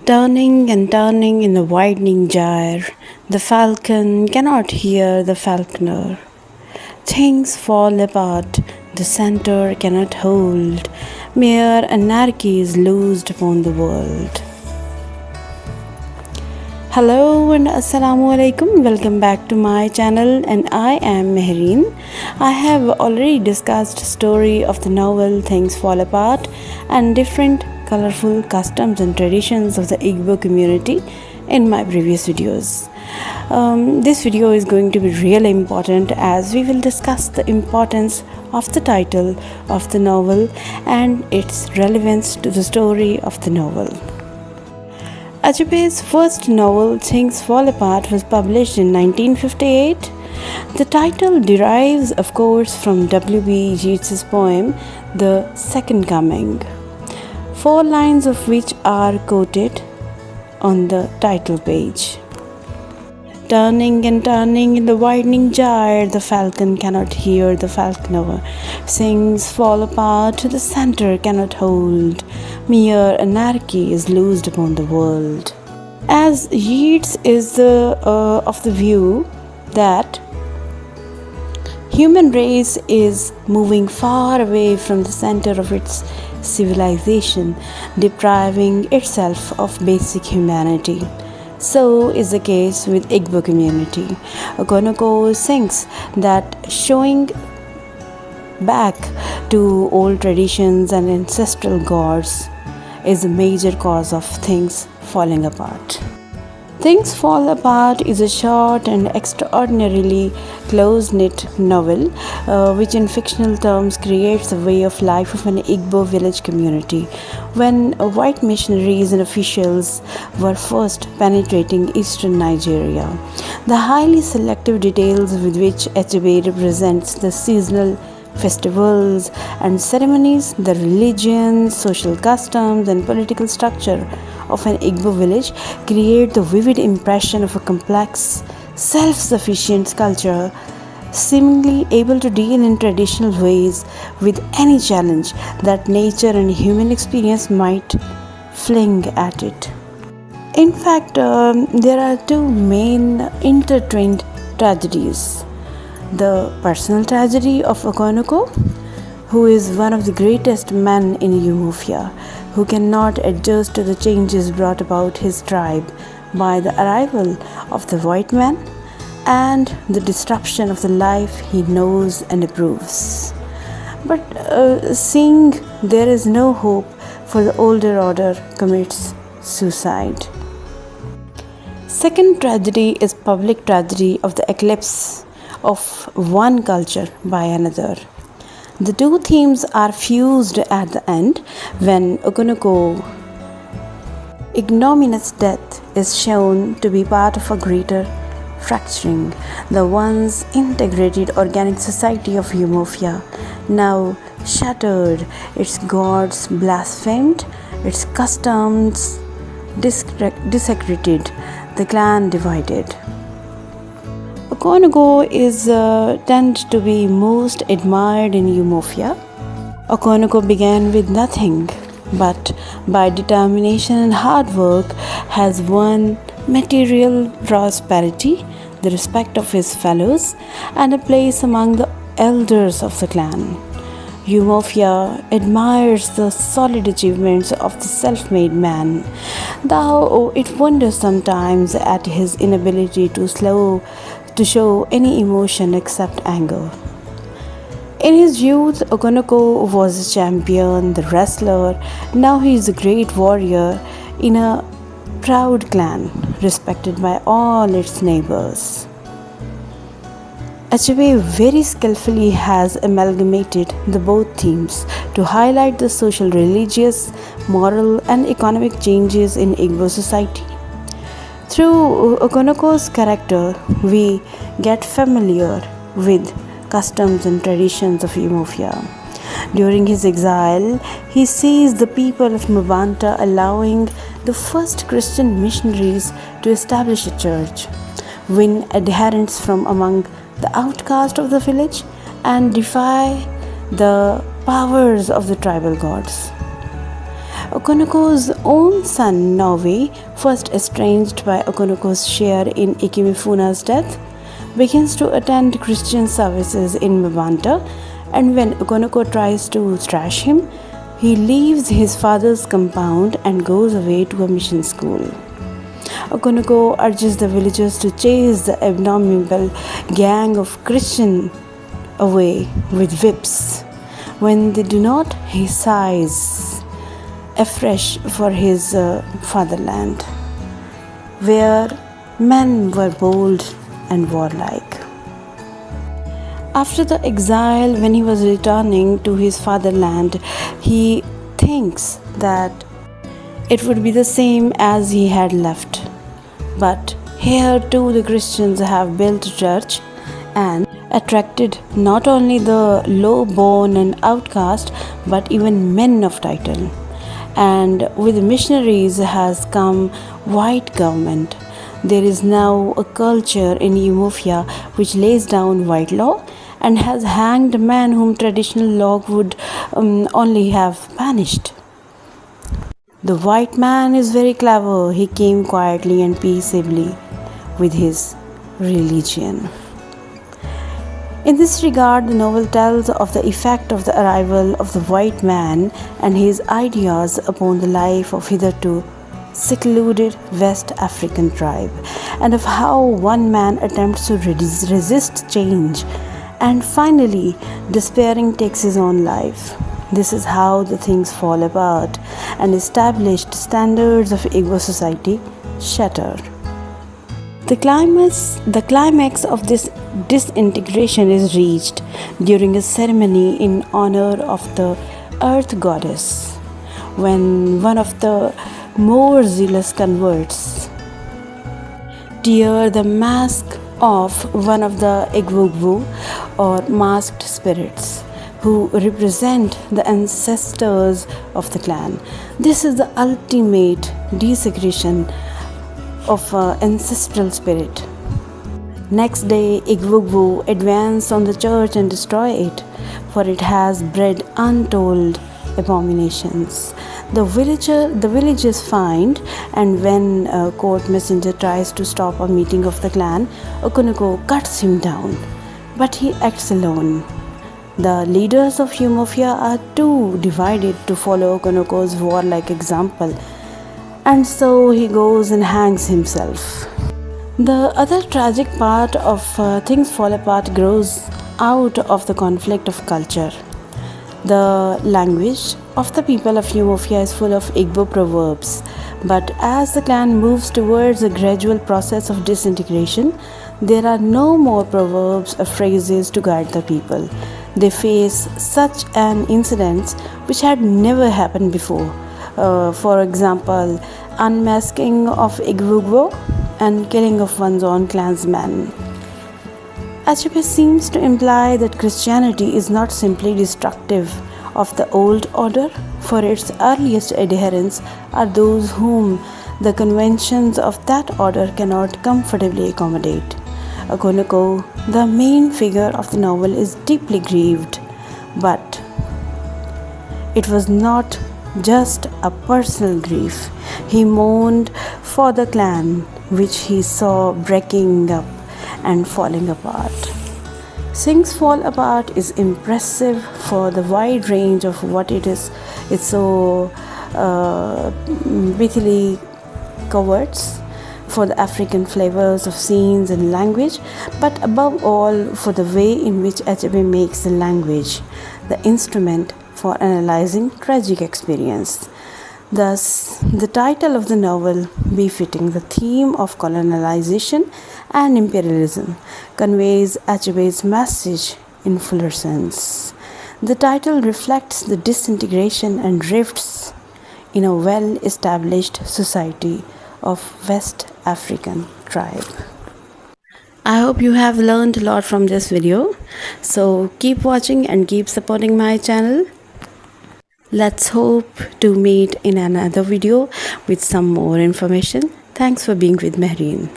Turning and turning in the widening gyre, the falcon cannot hear the falconer. Things fall apart, the center cannot hold, mere anarchy is loosed upon the world. Hello and Assalamu alaikum. Welcome back to my channel and I am Mehreen. I have already discussed story of the novel Things Fall Apart and different colorful customs and traditions of the Igbo community in my previous videos. This video is going to be really important as we will discuss the importance of the title of the novel and its relevance to the story of the novel. Achebe's first novel, Things Fall Apart, was published in 1958. The title derives, of course, from W.B. Yeats' poem, The Second Coming, 4 lines of which are quoted on the title page. Turning and turning in the widening gyre, the falcon cannot hear the falconer. Things fall apart, the center cannot hold. Mere anarchy is loosed upon the world. As Yeats is of the view that human race is moving far away from the center of its civilization, depriving itself of basic humanity. So is the case with Igbo community. Okonkwo thinks that showing back to old traditions and ancestral gods is a major cause of things falling apart. Things Fall Apart is a short and extraordinarily close-knit novel which in fictional terms creates the way of life of an Igbo village community when white missionaries and officials were first penetrating eastern Nigeria. The highly selective details with which Achebe represents the seasonal festivals and ceremonies, the religion, social customs, and political structure of an Igbo village create the vivid impression of a complex, self-sufficient culture, seemingly able to deal in traditional ways with any challenge that nature and human experience might fling at it. In fact, there are 2 main intertwined tragedies. The personal tragedy of Okonkwo, who is one of the greatest men in Umofia, who cannot adjust to the changes brought about his tribe by the arrival of the white man, and the disruption of the life he knows and approves. But seeing there is no hope for the older order, commits suicide. Second tragedy is public tragedy of the eclipse of one culture by another. The 2 themes are fused at the end when Okonkwo's ignominious death is shown to be part of a greater fracturing. The once integrated organic society of Umofia now shattered, its gods blasphemed, its customs desecrated, the clan divided. Okonkwo is tend to be most admired in Umofia. Okonkwo began with nothing, but by determination and hard work has won material prosperity, the respect of his fellows, and a place among the elders of the clan. Umofia admires the solid achievements of the self-made man, though it wonders sometimes at his inability to show any emotion except anger. In his youth, Okonkwo was a champion, the wrestler. Now he is a great warrior in a proud clan, respected by all its neighbors. Achebe very skillfully has amalgamated the both themes to highlight the social, religious, moral, and economic changes in Igbo society. Through Okonkwo's character, we get familiar with customs and traditions of Umofia. During his exile, he sees the people of Mabanta allowing the first Christian missionaries to establish a church, win adherents from among the outcast of the village, and defy the powers of the tribal gods. Okonokwo's own son, Norway, first estranged by Okonokwo's share in Ikemifuna's death, begins to attend Christian services in Mabanta, and when Okonkwo tries to thrash him, he leaves his father's compound and goes away to a mission school. Okonkwo urges the villagers to chase the abominable gang of Christians away with whips. When they do not, he sighs afresh for his fatherland, where men were bold and warlike. After the exile, when he was returning to his fatherland, he thinks that it would be the same as he had left. But here too the Christians have built a church and attracted not only the low-born and outcast, but even men of title. And with missionaries has come white government. There is now a culture in Umofia which lays down white law and has hanged men whom traditional law would only have banished. The white man is very clever. He came quietly and peaceably with his religion. In this regard, the novel tells of the effect of the arrival of the white man and his ideas upon the life of hitherto secluded West African tribe, and of how one man attempts to resist change and finally, despairing, takes his own life. This is how the things fall apart and established standards of Igbo society shatter. The climax of this disintegration is reached during a ceremony in honor of the earth goddess, when one of the more zealous converts tear the mask off one of the Igbo or masked spirits who represent the ancestors of the clan. This is the ultimate desecration of ancestral spirit. Next day, Igbo advance on the church and destroy it, for it has bred untold abominations. The village is fined, and when a court messenger tries to stop a meeting of the clan, Okonkwo cuts him down, but he acts alone. The leaders of Umofia are too divided to follow Okonkwo's warlike example, and so he goes and hangs himself. The other tragic part of Things Fall Apart grows out of the conflict of culture. The language of the people of Umofia is full of Igbo proverbs, but as the clan moves towards a gradual process of disintegration, there are no more proverbs or phrases to guide the people. They face such an incident which had never happened before. For example, unmasking of Igbo and killing of one's own clansman. Achebe seems to imply that Christianity is not simply destructive of the old order, for its earliest adherents are those whom the conventions of that order cannot comfortably accommodate. Okonkwo, the main figure of the novel, is deeply grieved, but it was not just a personal grief. He mourned for the clan which he saw breaking up and falling apart. Things Fall Apart is impressive for the wide range of what it is. It's so bitterly covers for the African flavors of scenes and language, but above all for the way in which Achebe makes the language the instrument for analyzing tragic experience. Thus, the title of the novel, befitting the theme of colonialization and imperialism, conveys Achebe's message in fuller sense. The title reflects the disintegration and rifts in a well-established society of West African tribe. I hope you have learned a lot from this video. So keep watching and keep supporting my channel. Let's hope to meet in another video with some more information. Thanks for being with Mehreen.